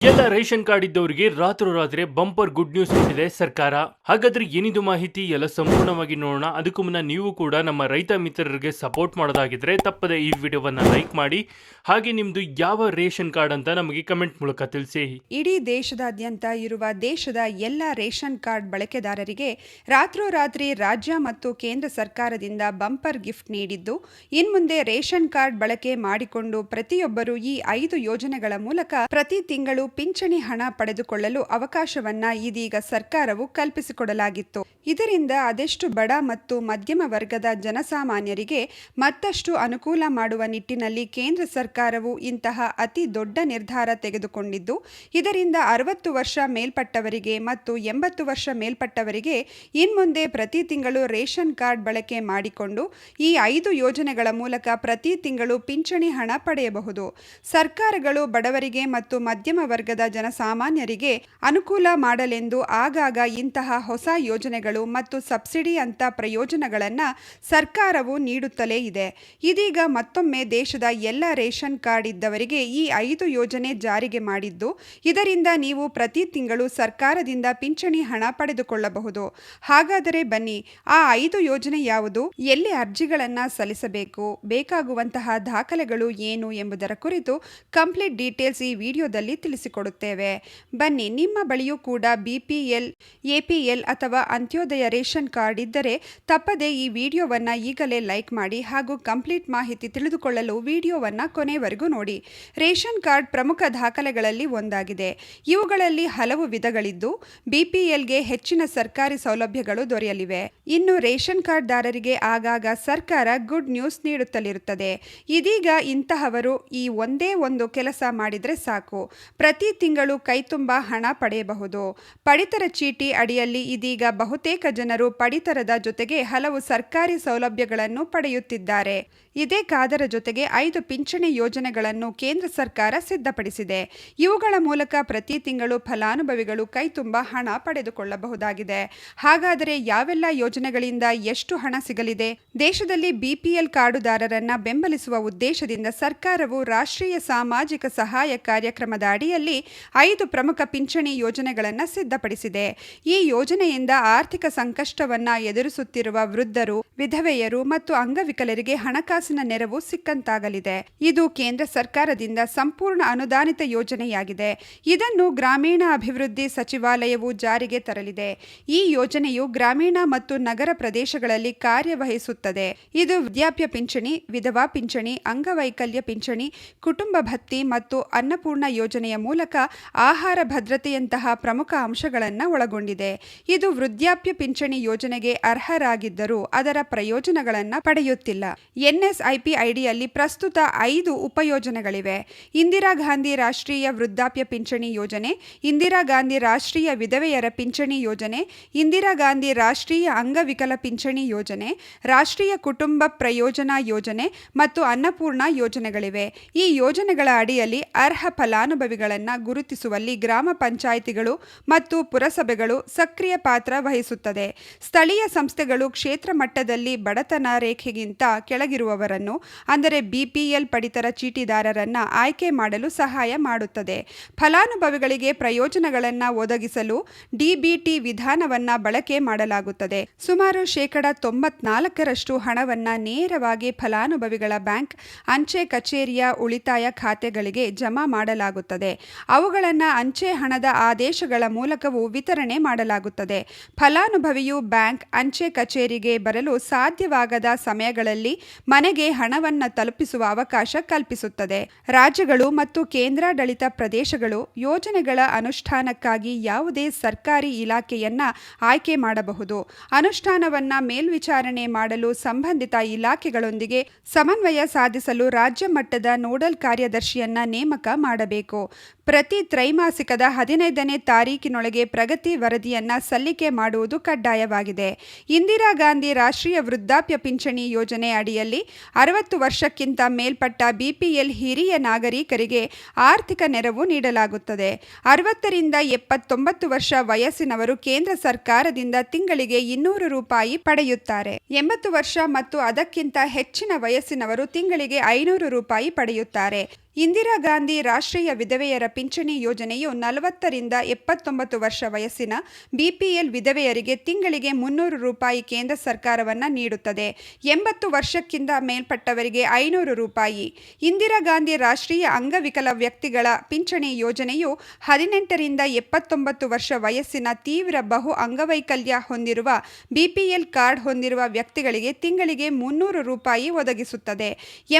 ಎಲ್ಲ ration card ಇದ್ದವರಿಗೆ ರಾತ್ರೋರಾತ್ರಿ ಬಂಪರ್ ಗುಡ್ ನ್ಯೂಸ್ ಕೊಟ್ಟಿದೆ ಸರ್ಕಾರ. ಹಾಗಾದ್ರೆ ಏನಿದು ಮಾಹಿತಿ ಎಲ್ಲ ಸಂಪೂರ್ಣವಾಗಿ ನೋಡೋಣ. ಅದಕ್ಕೂ ಮುನ್ನ ನೀವು ಕೂಡ ನಮ್ಮ ರೈತ ಮಿತ್ರರಿಗೆ ಸಪೋರ್ಟ್ ಮಾಡೋದಾಗಿದ್ರೆ ತಪ್ಪದೆ ಈ ವಿಡಿಯೋವನ್ನ ಲೈಕ್ ಮಾಡಿ, ಹಾಗೆ ನಿಮ್ದು ಯಾವ ರೇಷನ್ ಕಾರ್ಡ್ ಅಂತ ನಮಗೆ ಕಮೆಂಟ್ ಮೂಲಕ ತಿಳಿಸಿ. ಇಡೀ ದೇಶದಾದ್ಯಂತ ಇರುವ ದೇಶದ ಎಲ್ಲ ರೇಷನ್ ಕಾರ್ಡ್ ಬಳಕೆದಾರರಿಗೆ ರಾತ್ರೋರಾತ್ರಿ ರಾಜ್ಯ ಮತ್ತು ಕೇಂದ್ರ ಸರ್ಕಾರದಿಂದ ಬಂಪರ್ ಗಿಫ್ಟ್ ನೀಡಿದ್ದು, ಇನ್ಮುಂದೆ ರೇಷನ್ ಕಾರ್ಡ್ ಬಳಕೆ ಮಾಡಿಕೊಂಡು ಪ್ರತಿಯೊಬ್ಬರು ಈ 5 ಯೋಜನೆಗಳ ಮೂಲಕ ಪ್ರತಿ ತಿಂಗಳು ಪಿಂಚಣಿ ಹಣ ಪಡೆದುಕೊಳ್ಳಲು ಅವಕಾಶವನ್ನ ಇದೀಗ ಸರ್ಕಾರವು ಕಲ್ಪಿಸಿಕೊಡಲಾಗಿತ್ತು. ಇದರಿಂದ ಅದೆಷ್ಟು ಬಡ ಮತ್ತು ಮಧ್ಯಮ ವರ್ಗದ ಜನಸಾಮಾನ್ಯರಿಗೆ ಮತ್ತಷ್ಟು ಅನುಕೂಲ ಮಾಡುವ ನಿಟ್ಟಿನಲ್ಲಿ ಕೇಂದ್ರ ಸರ್ಕಾರವು ಇಂತಹ ಅತಿ ದೊಡ್ಡ ನಿರ್ಧಾರ ತೆಗೆದುಕೊಂಡಿದ್ದು, ಇದರಿಂದ 60 ವರ್ಷ ಮೇಲ್ಪಟ್ಟವರಿಗೆ ಮತ್ತು 80 ವರ್ಷ ಮೇಲ್ಪಟ್ಟವರಿಗೆ ಇನ್ಮುಂದೆ ಪ್ರತಿ ತಿಂಗಳು ರೇಷನ್ ಕಾರ್ಡ್ ಬಳಕೆ ಮಾಡಿಕೊಂಡು ಈ 5 ಯೋಜನೆಗಳ ಮೂಲಕ ಪ್ರತಿ ತಿಂಗಳು ಪಿಂಚಣಿ ಹಣ ಪಡೆಯಬಹುದು. ಸರ್ಕಾರಗಳು ಬಡವರಿಗೆ ಮತ್ತು ಮಧ್ಯಮ ವರ್ಗದ ಜನಸಾಮಾನ್ಯರಿಗೆ ಅನುಕೂಲ ಮಾಡಲೆಂದು ಆಗಾಗ ಇಂತಹ ಹೊಸ ಯೋಜನೆಗಳು ಮತ್ತು ಸಬ್ಸಿಡಿ ಅಂತ ಪ್ರಯೋಜನಗಳನ್ನು ಸರ್ಕಾರವು ನೀಡುತ್ತಲೇ ಇದೆ. ಇದೀಗ ಮತ್ತೊಮ್ಮೆ ದೇಶದ ಎಲ್ಲ ರೇಷನ್ ಕಾರ್ಡ್ ಇದ್ದವರಿಗೆ ಈ 5 ಯೋಜನೆ ಜಾರಿಗೆ ಮಾಡಿದ್ದು, ಇದರಿಂದ ನೀವು ಪ್ರತಿ ತಿಂಗಳು ಸರ್ಕಾರದಿಂದ ಪಿಂಚಣಿ ಹಣ ಪಡೆದುಕೊಳ್ಳಬಹುದು. ಹಾಗಾದರೆ ಬನ್ನಿ, ಆ 5 ಯೋಜನೆ ಯಾವುದು, ಎಲ್ಲಿ ಅರ್ಜಿಗಳನ್ನು ಸಲ್ಲಿಸಬೇಕು, ಬೇಕಾಗುವಂತಹ ದಾಖಲೆಗಳು ಏನು ಎಂಬುದರ ಕುರಿತು ಕಂಪ್ಲೀಟ್ ಡೀಟೇಲ್ಸ್ ಈ ವಿಡಿಯೋದಲ್ಲಿ ತಿಳಿಸಿಕೊಡುತ್ತೇವೆ. ಬನ್ನಿ, ನಿಮ್ಮ ಬಳಿಯೂ ಕೂಡ BPL, APL ಅಥವಾ ಅಂತ್ಯೋದಯ ರೇಷನ್ ಕಾರ್ಡ್ ಇದ್ದರೆ ತಪ್ಪದೆ ಈ ವಿಡಿಯೋವನ್ನು ಈಗಲೇ ಲೈಕ್ ಮಾಡಿ ಹಾಗೂ ಕಂಪ್ಲೀಟ್ ಮಾಹಿತಿ ತಿಳಿದುಕೊಳ್ಳಲು ವಿಡಿಯೋವನ್ನು ಕೊನೆವರೆಗೂ ನೋಡಿ. ರೇಷನ್ ಕಾರ್ಡ್ ಪ್ರಮುಖ ದಾಖಲೆಗಳಲ್ಲಿ ಒಂದಾಗಿದೆ. ಇವುಗಳಲ್ಲಿ ಹಲವು ವಿಧಗಳಿದ್ದು, BPLಗೆ ಹೆಚ್ಚಿನ ಸರ್ಕಾರಿ ಸೌಲಭ್ಯಗಳು ದೊರೆಯಲಿವೆ. ಇನ್ನು ರೇಷನ್ ಕಾರ್ಡ್ದಾರರಿಗೆ ಆಗಾಗ ಸರ್ಕಾರ ಗುಡ್ ನ್ಯೂಸ್ ನೀಡುತ್ತಲಿರುತ್ತದೆ. ಇದೀಗ ಇಂತಹವರು ಈ ಒಂದೇ ಒಂದು ಕೆಲಸ ಮಾಡಿದರೆ ಸಾಕು, ಪ್ರತಿ ತಿಂಗಳು ಕೈತುಂಬ ಹಣ ಪಡೆಯಬಹುದು. ಪಡಿತರ ಚೀಟಿ ಅಡಿಯಲ್ಲಿ ಇದೀಗ ಬಹುತೇಕ ಜನರು ಪಡಿತರದ ಜೊತೆಗೆ ಹಲವು ಸರ್ಕಾರಿ ಸೌಲಭ್ಯಗಳನ್ನು ಪಡೆಯುತ್ತಿದ್ದಾರೆ. ಇದೇ ಕಾದರ ಜೊತೆಗೆ 5 ಪಿಂಚಣಿ ಯೋಜನೆಗಳನ್ನು ಕೇಂದ್ರ ಸರ್ಕಾರ ಸಿದ್ಧಪಡಿಸಿದೆ. ಇವುಗಳ ಮೂಲಕ ಪ್ರತಿ ತಿಂಗಳು ಫಲಾನುಭವಿಗಳು ಕೈತುಂಬ ಹಣ ಪಡೆದುಕೊಳ್ಳಬಹುದಾಗಿದೆ. ಹಾಗಾದರೆ ಯಾವೆಲ್ಲ ಯೋಜನೆಗಳಿಂದ ಎಷ್ಟು ಹಣ ಸಿಗಲಿದೆ? ದೇಶದಲ್ಲಿ BPL ಕಾರ್ಡುದಾರರನ್ನ ಬೆಂಬಲಿಸುವ ಉದ್ದೇಶದಿಂದ ಸರ್ಕಾರವು ರಾಷ್ಟ್ರೀಯ ಸಾಮಾಜಿಕ ಸಹಾಯ ಕಾರ್ಯಕ್ರಮದ ಅಡಿಯಲ್ಲಿ 5 ಪ್ರಮುಖ ಪಿಂಚಣಿ ಯೋಜನೆಗಳನ್ನು ಸಿದ್ಧಪಡಿಸಿದೆ. ಈ ಯೋಜನೆಯಿಂದ ಆರ್ಥಿಕ ಸಂಕಷ್ಟವನ್ನ ಎದುರಿಸುತ್ತಿರುವ ವೃದ್ಧರು, ವಿಧವೆಯರು ಮತ್ತು ಅಂಗವಿಕಲರಿಗೆ ಹಣಕಾಸಿನ ನೆರವು ಸಿಕ್ಕಂತಾಗಲಿದೆ. ಇದು ಕೇಂದ್ರ ಸರ್ಕಾರದಿಂದ ಸಂಪೂರ್ಣ ಅನುದಾನಿತ ಯೋಜನೆಯಾಗಿದೆ. ಇದನ್ನು ಗ್ರಾಮೀಣ ಅಭಿವೃದ್ಧಿ ಸಚಿವಾಲಯವು ಜಾರಿಗೆ ತರಲಿದೆ. ಈ ಯೋಜನೆಯು ಗ್ರಾಮೀಣ ಮತ್ತು ನಗರ ಪ್ರದೇಶಗಳಲ್ಲಿ ಕಾರ್ಯವಹಿಸುತ್ತದೆ. ಇದು ವೃದ್ಧಾಪ್ಯ ಪಿಂಚಣಿ, ವಿಧವಾ ಪಿಂಚಣಿ, ಅಂಗವೈಕಲ್ಯ ಪಿಂಚಣಿ, ಕುಟುಂಬ ಭತ್ಯೆ ಮತ್ತು ಅನ್ನಪೂರ್ಣ ಯೋಜನೆಯ ಮೂಲಕ ಆಹಾರ ಭದ್ರತೆಯಂತಹ ಪ್ರಮುಖ ಅಂಶಗಳನ್ನು ಒಳಗೊಂಡಿದೆ. ಇದು ವೃದ್ಧಾಪ್ಯ ಪಿಂಚಣಿ ಯೋಜನೆಗೆ ಅರ್ಹರಾಗಿದ್ದರೂ ಅದರ ಪ್ರಯೋಜನಗಳನ್ನು ಪಡೆಯುತ್ತಿಲ್ಲ. NSIP ಅಡಿಯಲ್ಲಿ ಪ್ರಸ್ತುತ 5 ಉಪಯೋಜನೆಗಳಿವೆ. ಇಂದಿರಾ ಗಾಂಧಿ ರಾಷ್ಟ್ರೀಯ ವೃದ್ಧಾಪ್ಯ ಪಿಂಚಣಿ ಯೋಜನೆ, ಇಂದಿರಾ ಗಾಂಧಿ ರಾಷ್ಟ್ರೀಯ ವಿಧವೆಯರ ಪಿಂಚಣಿ ಯೋಜನೆ, ಇಂದಿರಾ ಗಾಂಧಿ ರಾಷ್ಟ್ರೀಯ ಅಂಗವಿಕಲ ಪಿಂಚಣಿ ಯೋಜನೆ, ರಾಷ್ಟ್ರೀಯ ಕುಟುಂಬ ಪ್ರಯೋಜನಾ ಯೋಜನೆ ಮತ್ತು ಅನ್ನಪೂರ್ಣ ಯೋಜನೆಗಳಿವೆ. ಈ ಯೋಜನೆಗಳ ಅಡಿಯಲ್ಲಿ ಅರ್ಹ ಫಲಾನುಭವಿಗಳನ್ನು ಗುರುತಿಸುವಲ್ಲಿ ಗ್ರಾಮ ಪಂಚಾಯಿತಿಗಳು ಮತ್ತು ಪುರಸಭೆಗಳು ಸಕ್ರಿಯ ಪಾತ್ರ ವಹಿಸುತ್ತದೆ. ಸ್ಥಳೀಯ ಸಂಸ್ಥೆಗಳು ಕ್ಷೇತ್ರ ಮಟ್ಟದಲ್ಲಿ ಬಡತನ ರೇಖೆಗಿಂತ ಕೆಳಗಿರುವವರನ್ನು, ಅಂದರೆ BPL ಪಡಿತರ ಚೀಟಿದಾರರನ್ನ ಆಯ್ಕೆ ಮಾಡಲು ಸಹಾಯ ಮಾಡುತ್ತದೆ. ಫಲಾನುಭವಿಗಳಿಗೆ ಪ್ರಯೋಜನಗಳನ್ನು ಒದಗಿಸಲು DBT ವಿಧಾನವನ್ನ ಬಳಕೆ ಮಾಡಲಾಗುತ್ತದೆ. ಸುಮಾರು 94% ಹಣವನ್ನ ನೇರವಾಗಿ ಫಲಾನುಭವಿಗಳ ಬ್ಯಾಂಕ್, ಅಂಚೆ ಕಚೇರಿಯ ಉಳಿತಾಯ ಖಾತೆಗಳಿಗೆ ಜಮಾ ಮಾಡಲಾಗುತ್ತದೆ. ಅವುಗಳನ್ನು ಅಂಚೆ ಹಣದ ಆದೇಶಗಳ ಮೂಲಕವೂ ವಿತರಣೆ ಮಾಡಲಾಗುತ್ತದೆ. ಫಲಾನುಭವಿಯು ಬ್ಯಾಂಕ್, ಅಂಚೆ ಕಚೇರಿಗೆ ಬರಲು ಸಾಧ್ಯವಾಗದ ಸಮಯಗಳಲ್ಲಿ ಮನೆಗೆ ಹಣವನ್ನು ತಲುಪಿಸುವ ಅವಕಾಶ ಕಲ್ಪಿಸುತ್ತದೆ. ರಾಜ್ಯಗಳು ಮತ್ತು ಕೇಂದ್ರಾಡಳಿತ ಪ್ರದೇಶಗಳು ಯೋಜನೆಗಳ ಅನುಷ್ಠಾನಕ್ಕಾಗಿ ಯಾವುದೇ ಸರ್ಕಾರಿ ಇಲಾಖೆಯನ್ನ ಆಯ್ಕೆ ಮಾಡಬಹುದು. ಅನುಷ್ಠಾನವನ್ನ ಮೇಲ್ವಿಚಾರಣೆ ಮಾಡಲು ಸಂಬಂಧಿತ ಇಲಾಖೆಗಳೊಂದಿಗೆ ಸಮನ್ವಯ ಸಾಧಿಸಲು ರಾಜ್ಯ ಮಟ್ಟದ ನೋಡಲ್ ಕಾರ್ಯದರ್ಶಿಯನ್ನ ನೇಮಕ ಮಾಡಬೇಕು. ಪ್ರತಿ ತ್ರೈಮಾಸಿಕದ 15ನೇ ತಾರೀಕಿನೊಳಗೆ ಪ್ರಗತಿ ವರದಿಯನ್ನ ಸಲ್ಲಿಕೆ ಮಾಡುವುದು ಕಡ್ಡಾಯವಾಗಿದೆ. ಇಂದಿರಾ ಗಾಂಧಿ ರಾಷ್ಟ್ರೀಯ ವೃದ್ಧಾಪ್ಯ ಪಿಂಚಣಿ ಯೋಜನೆ ಅಡಿಯಲ್ಲಿ 60 ವರ್ಷಕ್ಕಿಂತ ಮೇಲ್ಪಟ್ಟ BPL ಹಿರಿಯ ನಾಗರಿಕರಿಗೆ ಆರ್ಥಿಕ ನೆರವು ನೀಡಲಾಗುತ್ತದೆ. 60ರಿಂದ 79 ವರ್ಷ ವಯಸ್ಸಿನವರು ಕೇಂದ್ರ ಸರ್ಕಾರದಿಂದ ತಿಂಗಳಿಗೆ 200 ರೂಪಾಯಿ ಪಡೆಯುತ್ತಾರೆ. 80 ವರ್ಷ ಮತ್ತು ಅದಕ್ಕಿಂತ ಹೆಚ್ಚಿನ ವಯಸ್ಸಿನವರು ತಿಂಗಳಿಗೆ 500 ರೂಪಾಯಿ ಪಡೆಯುತ್ತಾರೆ. ಇಂದಿರಾ ಗಾಂಧಿ ರಾಷ್ಟ್ರೀಯ ವಿಧವೆಯರ ಪಿಂಚಣಿ ಯೋಜನೆಯು 40ರಿಂದ 79 ವರ್ಷ ವಯಸ್ಸಿನ ಬಿಪಿಎಲ್ ವಿಧವೆಯರಿಗೆ ತಿಂಗಳಿಗೆ 300 ರೂಪಾಯಿ ಕೇಂದ್ರ ಸರ್ಕಾರವನ್ನು ನೀಡುತ್ತದೆ. 80 ವರ್ಷಕ್ಕಿಂತ ಮೇಲ್ಪಟ್ಟವರಿಗೆ 500 ರೂಪಾಯಿ. ಇಂದಿರಾ ಗಾಂಧಿ ರಾಷ್ಟ್ರೀಯ ಅಂಗವಿಕಲ ವ್ಯಕ್ತಿಗಳ ಪಿಂಚಣಿ ಯೋಜನೆಯು 18ರಿಂದ 79 ವರ್ಷ ವಯಸ್ಸಿನ ತೀವ್ರ ಬಹು ಅಂಗವೈಕಲ್ಯ ಹೊಂದಿರುವ ಬಿಪಿಎಲ್ ಕಾರ್ಡ್ ಹೊಂದಿರುವ ವ್ಯಕ್ತಿಗಳಿಗೆ ತಿಂಗಳಿಗೆ 300 ರೂಪಾಯಿ ಒದಗಿಸುತ್ತದೆ.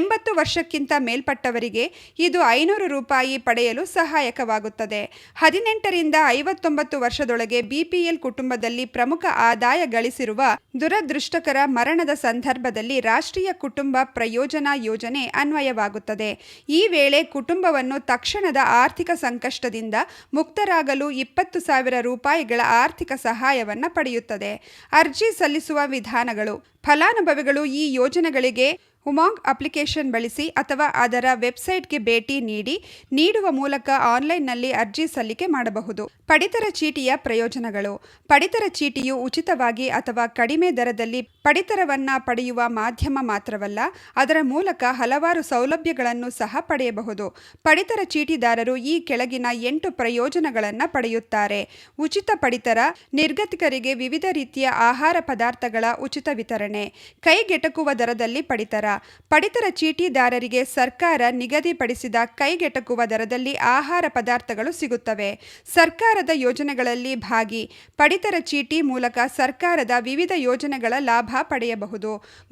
80 ವರ್ಷಕ್ಕಿಂತ ಮೇಲ್ಪಟ್ಟವರಿಗೆ ಇದು 500 ರೂಪಾಯಿ ಪಡೆಯಲು ಸಹಾಯಕವಾಗುತ್ತದೆ. 18ರಿಂದ 59 ವರ್ಷದೊಳಗೆ ಬಿಪಿಎಲ್ ಕುಟುಂಬದಲ್ಲಿ ಪ್ರಮುಖ ಆದಾಯ ಗಳಿಸಿರುವ ದುರದೃಷ್ಟಕರ ಮರಣದ ಸಂದರ್ಭದಲ್ಲಿ ರಾಷ್ಟ್ರೀಯ ಕುಟುಂಬ ಪ್ರಯೋಜನಾ ಯೋಜನೆ ಅನ್ವಯವಾಗುತ್ತದೆ. ಈ ವೇಳೆ ಕುಟುಂಬವನ್ನು ತಕ್ಷಣದ ಆರ್ಥಿಕ ಸಂಕಷ್ಟದಿಂದ ಮುಕ್ತರಾಗಲು 20,000 ರೂಪಾಯಿಗಳ ಆರ್ಥಿಕ ಸಹಾಯವನ್ನು ಪಡೆಯುತ್ತದೆ. ಅರ್ಜಿ ಸಲ್ಲಿಸುವ ವಿಧಾನಗಳು. ಫಲಾನುಭವಿಗಳು ಈ ಯೋಜನೆಗಳಿಗೆ ಉಮಾಂಗ್ ಅಪ್ಲಿಕೇಶನ್ ಬಳಸಿ ಅಥವಾ ಅದರ ವೆಬ್ಸೈಟ್ಗೆ ಭೇಟಿ ನೀಡುವ ಮೂಲಕ ಆನ್ಲೈನ್ನಲ್ಲಿ ಅರ್ಜಿ ಸಲ್ಲಿಕೆ ಮಾಡಬಹುದು. ಪಡಿತರ ಚೀಟಿಯ ಪ್ರಯೋಜನಗಳು. ಪಡಿತರ ಚೀಟಿಯು ಉಚಿತವಾಗಿ ಅಥವಾ ಕಡಿಮೆ ದರದಲ್ಲಿ ಪಡಿತರವನ್ನು ಪಡೆಯುವ ಮಾಧ್ಯಮ ಮಾತ್ರವಲ್ಲ, ಅದರ ಮೂಲಕ ಹಲವಾರು ಸೌಲಭ್ಯಗಳನ್ನು ಸಹ ಪಡೆಯಬಹುದು. ಪಡಿತರ ಚೀಟಿದಾರರು ಈ ಕೆಳಗಿನ 8 ಪ್ರಯೋಜನಗಳನ್ನು ಪಡೆಯುತ್ತಾರೆ. ಉಚಿತ ಪಡಿತರ. ನಿರ್ಗತಿಕರಿಗೆ ವಿವಿಧ ರೀತಿಯ ಆಹಾರ ಪದಾರ್ಥಗಳ ಉಚಿತ ವಿತರಣೆ. ಕೈಗೆಟಕುವ ದರದಲ್ಲಿ ಪಡಿತರ. ಪಡಿತರ ಚೀಟಿದಾರರಿಗೆ ಸರ್ಕಾರ ನಿಗದಿಪಡಿಸಿದ ಕೈಗೆಟಕುವ ದರದಲ್ಲಿ ಆಹಾರ ಪದಾರ್ಥಗಳು ಸಿಗುತ್ತವೆ. ಸರ್ಕಾರದ ಯೋಜನೆಗಳಲ್ಲಿ ಭಾಗಿ. ಪಡಿತರ ಚೀಟಿ ಮೂಲಕ ಸರ್ಕಾರದ ವಿವಿಧ ಯೋಜನೆಗಳ ಲಾಭ ಪಡೆಯಬಹುದು.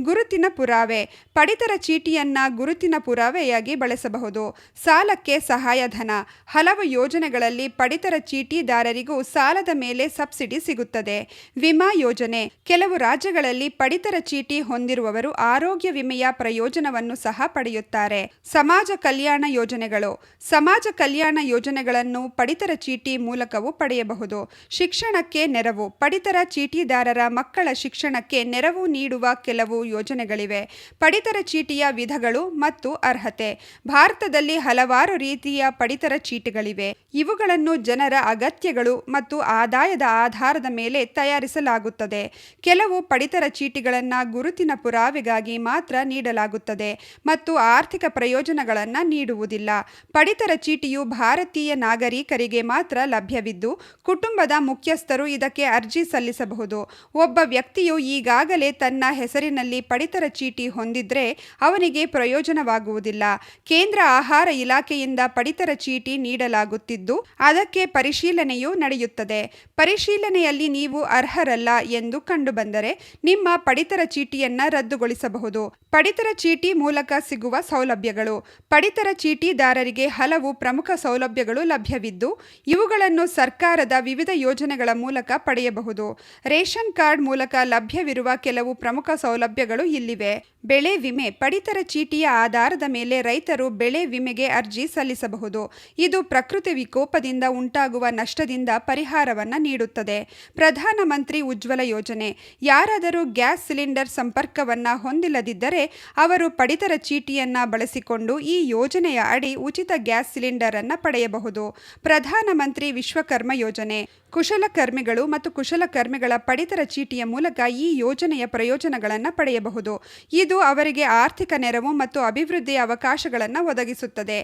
ಗುರುತಿನ ಪುರಾವೆ. ಪಡಿತರ ಚೀಟಿಯನ್ನು ಗುರುತಿನ ಪುರಾವೆಯಾಗಿ ಬಳಸಬಹುದು. ಸಾಲಕ್ಕೆ ಸಹಾಯಧನ. ಹಲವು ಯೋಜನೆಗಳಲ್ಲಿ ಪಡಿತರ ಚೀಟಿದಾರರಿಗೂ ಸಾಲದ ಮೇಲೆ ಸಬ್ಸಿಡಿ ಸಿಗುತ್ತದೆ. ವಿಮಾ ಯೋಜನೆ. ಕೆಲವು ರಾಜ್ಯಗಳಲ್ಲಿ ಪಡಿತರ ಚೀಟಿ ಹೊಂದಿರುವವರು ಆರೋಗ್ಯ ವಿಮೆಯ ಪ್ರಯೋಜನವನ್ನು ಸಹ ಪಡೆಯುತ್ತಾರೆ. ಸಮಾಜ ಕಲ್ಯಾಣ ಯೋಜನೆಗಳು. ಸಮಾಜ ಕಲ್ಯಾಣ ಯೋಜನೆಗಳನ್ನು ಪಡಿತರ ಚೀಟಿ ಮೂಲಕವೂ ಪಡೆಯಬಹುದು. ಶಿಕ್ಷಣಕ್ಕೆ ನೆರವು. ಪಡಿತರ ಚೀಟಿದಾರರ ಮಕ್ಕಳ ಶಿಕ್ಷಣಕ್ಕೆ ನೆರವು ನೀಡುವ ಕೆಲವು ಯೋಜನೆಗಳಿವೆ. ಪಡಿತರ ಚೀಟಿಯ ವಿಧಗಳು ಮತ್ತು ಅರ್ಹತೆ. ಭಾರತದಲ್ಲಿ ಹಲವಾರು ರೀತಿಯ ಪಡಿತರ ಚೀಟಿಗಳಿವೆ. ಇವುಗಳನ್ನು ಜನರ ಅಗತ್ಯಗಳು ಮತ್ತು ಆದಾಯದ ಆಧಾರದ ಮೇಲೆ ತಯಾರಿಸಲಾಗುತ್ತದೆ. ಕೆಲವು ಪಡಿತರ ಚೀಟಿಗಳನ್ನು ಗುರುತಿನ ಪುರಾವೆಗಾಗಿ ಮಾತ್ರ ನೀಡಲಾಗುತ್ತದೆ ಮತ್ತು ಆರ್ಥಿಕ ಪ್ರಯೋಜನಗಳನ್ನು ನೀಡುವುದಿಲ್ಲ. ಪಡಿತರ ಚೀಟಿಯು ಭಾರತೀಯ ನಾಗರಿಕರಿಗೆ ಮಾತ್ರ ಲಭ್ಯವಿದ್ದು, ಕುಟುಂಬದ ಮುಖ್ಯಸ್ಥರು ಇದಕ್ಕೆ ಅರ್ಜಿ ಸಲ್ಲಿಸಬಹುದು. ಒಬ್ಬ ವ್ಯಕ್ತಿಯು ಈಗಾಗಲೇ ತನ್ನ ಹೆಸರಿನಲ್ಲಿ ಪಡಿತರ ಚೀಟಿ ಹೊಂದಿದ್ರೆ ಅವನಿಗೆ ಪ್ರಯೋಜನವಾಗುವುದಿಲ್ಲ. ಕೇಂದ್ರ ಆಹಾರ ಇಲಾಖೆಯಿಂದ ಪಡಿತರ ಚೀಟಿ ನೀಡಲಾಗುತ್ತಿದ್ದು, ಅದಕ್ಕೆ ಪರಿಶೀಲನೆಯೂ ನಡೆಯುತ್ತದೆ. ಪರಿಶೀಲನೆಯಲ್ಲಿ ನೀವು ಅರ್ಹರಲ್ಲ ಎಂದು ಕಂಡುಬಂದರೆ ನಿಮ್ಮ ಪಡಿತರ ಚೀಟಿಯನ್ನು ರದ್ದುಗೊಳಿಸಬಹುದು. ಪಡಿತರ ಚೀಟಿ ಮೂಲಕ ಸಿಗುವ ಸೌಲಭ್ಯಗಳು. ಪಡಿತರ ಚೀಟಿದಾರರಿಗೆ ಹಲವು ಪ್ರಮುಖ ಸೌಲಭ್ಯಗಳು ಲಭ್ಯವಿದ್ದು, ಇವುಗಳನ್ನು ಸರ್ಕಾರದ ವಿವಿಧ ಯೋಜನೆಗಳ ಮೂಲಕ ಪಡೆಯಬಹುದು. ರೇಷನ್ ಕಾರ್ಡ್ ಮೂಲಕ ಲಭ್ಯವಿರುವ ಕೆಲವು ಪ್ರಮುಖ ಸೌಲಭ್ಯಗಳು ಇಲ್ಲಿವೆ. ಬೆಳೆ ವಿಮೆ. ಪಡಿತರ ಚೀಟಿಯ ಆಧಾರದ ಮೇಲೆ ರೈತರು ಬೆಳೆ ವಿಮೆಗೆ ಅರ್ಜಿ ಸಲ್ಲಿಸಬಹುದು. ಇದು ಪ್ರಕೃತಿ ವಿಕೋಪದಿಂದ ಉಂಟಾಗುವ ನಷ್ಟದಿಂದ ಪರಿಹಾರವನ್ನು ನೀಡುತ್ತದೆ. ಪ್ರಧಾನಮಂತ್ರಿ ಉಜ್ವಲ ಯೋಜನೆ. ಯಾರಾದರೂ ಗ್ಯಾಸ್ ಸಿಲಿಂಡರ್ ಸಂಪರ್ಕವನ್ನು ಹೊಂದಿಲ್ಲದಿದ್ದರೆ ಅವರು ಪಡಿತರ ಚೀಟಿಯನ್ನು ಬಳಸಿಕೊಂಡು ಈ ಯೋಜನೆಯ ಅಡಿ ಉಚಿತ ಗ್ಯಾಸ್ ಸಿಲಿಂಡರ್ ಅನ್ನು ಪಡೆಯಬಹುದು. ಪ್ರಧಾನಮಂತ್ರಿ ವಿಶ್ವಕರ್ಮ ಯೋಜನೆ. ಕುಶಲಕರ್ಮಿಗಳು ಮತ್ತು ಕುಶಲಕರ್ಮಿಗಳ ಪಡಿತರ ಚೀಟಿಯ ಮೂಲಕ ಈ ಯೋಜನೆಯ ಪ್ರಯೋಜನಗಳನ್ನು ಪಡೆಯಬಹುದು. ಇದು ಅವರಿಗೆ ಆರ್ಥಿಕ ನೆರವು ಮತ್ತು ಅಭಿವೃದ್ಧಿಯ ಅವಕಾಶಗಳನ್ನು ಒದಗಿಸುತ್ತದೆ.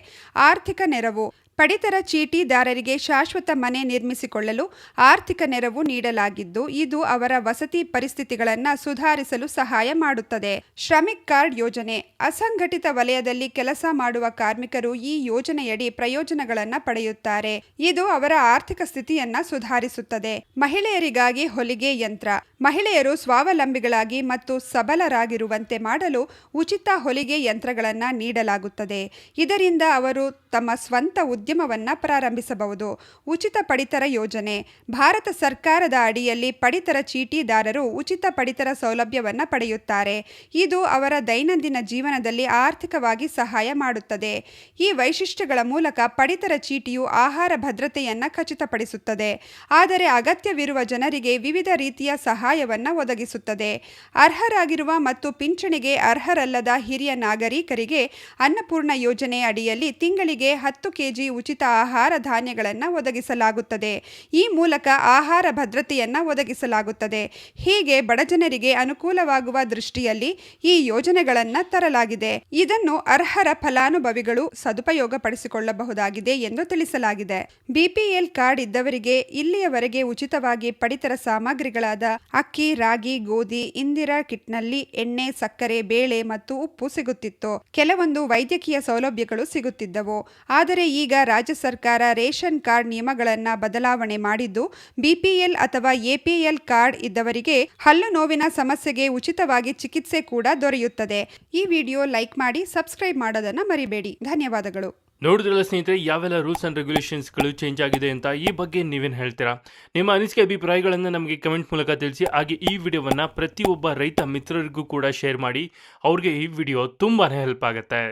ಆರ್ಥಿಕ ನೆರವು. ಪಡಿತರ ಚೀಟಿದಾರರಿಗೆ ಶಾಶ್ವತ ಮನೆ ನಿರ್ಮಿಸಿಕೊಳ್ಳಲು ಆರ್ಥಿಕ ನೆರವು ನೀಡಲಾಗಿದ್ದು, ಇದು ಅವರ ವಸತಿ ಪರಿಸ್ಥಿತಿಗಳನ್ನು ಸುಧಾರಿಸಲು ಸಹಾಯ ಮಾಡುತ್ತದೆ. ಶ್ರಮಿಕ್ ಕಾರ್ಡ್ ಯೋಜನೆ. ಅಸಂಘಟಿತ ವಲಯದಲ್ಲಿ ಕೆಲಸ ಮಾಡುವ ಕಾರ್ಮಿಕರು ಈ ಯೋಜನೆಯಡಿ ಪ್ರಯೋಜನಗಳನ್ನು ಪಡೆಯುತ್ತಾರೆ. ಇದು ಅವರ ಆರ್ಥಿಕ ಸ್ಥಿತಿಯನ್ನು ಸುಧಾರಿಸುತ್ತದೆ. ಮಹಿಳೆಯರಿಗಾಗಿ ಹೊಲಿಗೆ ಯಂತ್ರ. ಮಹಿಳೆಯರು ಸ್ವಾವಲಂಬಿಗಳಾಗಿ ಮತ್ತು ಸಬಲರಾಗಿರುವಂತೆ ಮಾಡಲು ಉಚಿತ ಹೊಲಿಗೆ ಯಂತ್ರಗಳನ್ನು ನೀಡಲಾಗುತ್ತದೆ. ಇದರಿಂದ ಅವರು ತಮ್ಮ ಸ್ವಂತ ಉದ್ಯಮವನ್ನು ಪ್ರಾರಂಭಿಸಬಹುದು. ಉಚಿತ ಪಡಿತರ ಯೋಜನೆ. ಭಾರತ ಸರ್ಕಾರದ ಅಡಿಯಲ್ಲಿ ಪಡಿತರ ಚೀಟಿದಾರರು ಉಚಿತ ಪಡಿತರ ಸೌಲಭ್ಯವನ್ನು ಪಡೆಯುತ್ತಾರೆ. ಇದು ಅವರ ದೈನಂದಿನ ಜೀವನದಲ್ಲಿ ಆರ್ಥಿಕವಾಗಿ ಸಹಾಯ ಮಾಡುತ್ತದೆ. ಈ ವೈಶಿಷ್ಟ್ಯಗಳ ಮೂಲಕ ಪಡಿತರ ಚೀಟಿಯು ಆಹಾರ ಭದ್ರತೆಯನ್ನು ಖಚಿತಪಡಿಸುತ್ತದೆ. ಆದರೆ ಅಗತ್ಯವಿರುವ ಜನರಿಗೆ ವಿವಿಧ ರೀತಿಯ ಸಹಾಯ ಸಹಾಯವನ್ನು ಒದಗಿಸುತ್ತದೆ. ಅರ್ಹರಾಗಿರುವ ಮತ್ತು ಪಿಂಚಣಿಗೆ ಅರ್ಹರಲ್ಲದ ಹಿರಿಯ ನಾಗರಿಕರಿಗೆ ಅನ್ನಪೂರ್ಣ ಯೋಜನೆ ಅಡಿಯಲ್ಲಿ ತಿಂಗಳಿಗೆ 10 ಕೆಜಿ ಉಚಿತ ಆಹಾರ ಧಾನ್ಯಗಳನ್ನು ಒದಗಿಸಲಾಗುತ್ತದೆ. ಈ ಮೂಲಕ ಆಹಾರ ಭದ್ರತೆಯನ್ನು ಒದಗಿಸಲಾಗುತ್ತದೆ. ಹೀಗೆ ಬಡಜನರಿಗೆ ಅನುಕೂಲವಾಗುವ ದೃಷ್ಟಿಯಲ್ಲಿ ಈ ಯೋಜನೆಗಳನ್ನು ತರಲಾಗಿದೆ. ಇದನ್ನು ಅರ್ಹರ ಫಲಾನುಭವಿಗಳು ಸದುಪಯೋಗ ಪಡಿಸಿಕೊಳ್ಳಬಹುದಾಗಿದೆ ಎಂದು ತಿಳಿಸಲಾಗಿದೆ. ಬಿಪಿಎಲ್ ಕಾರ್ಡ್ ಇದ್ದವರಿಗೆ ಇಲ್ಲಿಯವರೆಗೆ ಉಚಿತವಾಗಿ ಪಡಿತರ ಸಾಮಗ್ರಿಗಳಾದ ಅಕ್ಕಿ, ರಾಗಿ, ಗೋಧಿ, ಇಂದಿರಾ ಕಿಟ್ನಲ್ಲಿ ಎಣ್ಣೆ, ಸಕ್ಕರೆ, ಬೇಳೆ ಮತ್ತು ಉಪ್ಪು ಸಿಗುತ್ತಿತ್ತು. ಕೆಲವೊಂದು ವೈದ್ಯಕೀಯ ಸೌಲಭ್ಯಗಳು ಸಿಗುತ್ತಿದ್ದವು. ಆದರೆ ಈಗ ರಾಜ್ಯ ಸರ್ಕಾರ ರೇಷನ್ ಕಾರ್ಡ್ ನಿಯಮಗಳನ್ನು ಬದಲಾವಣೆ ಮಾಡಿದ್ದು ಬಿಪಿಎಲ್ ಅಥವಾ ಎಪಿಎಲ್ ಕಾರ್ಡ್ ಇದ್ದವರಿಗೆ ಹಲ್ಲು ನೋವಿನ ಸಮಸ್ಯೆಗೆ ಉಚಿತವಾಗಿ ಚಿಕಿತ್ಸೆ ಕೂಡ ದೊರೆಯುತ್ತದೆ. ಈ ವಿಡಿಯೋ ಲೈಕ್ ಮಾಡಿ, ಸಬ್ಸ್ಕ್ರೈಬ್ ಮಾಡೋದನ್ನ ಮರಿಬೇಡಿ. ಧನ್ಯವಾದಗಳು. ನೋಡಿದ್ರಲ್ಲ ಸ್ನೇಹಿತರೆ, ಯಾವೆಲ್ಲ ರೂಲ್ಸ್ ಆ್ಯಂಡ್ ರೆಗ್ಯುಲೇಷನ್ಸ್ಗಳು ಚೇಂಜ್ ಆಗಿದೆ ಅಂತ. ಈ ಬಗ್ಗೆ ನೀವೇನು ಹೇಳ್ತೀರಾ? ನಿಮ್ಮ ಅನಿಸಿಕೆ ಅಭಿಪ್ರಾಯಗಳನ್ನು ನಮಗೆ ಕಮೆಂಟ್ ಮೂಲಕ ತಿಳಿಸಿ. ಹಾಗೆ ಈ ವಿಡಿಯೋವನ್ನು ಪ್ರತಿಯೊಬ್ಬ ರೈತ ಮಿತ್ರರಿಗೂ ಕೂಡ ಶೇರ್ ಮಾಡಿ. ಅವ್ರಿಗೆ ಈ ವಿಡಿಯೋ ತುಂಬಾ ಹೆಲ್ಪ್ ಆಗುತ್ತೆ.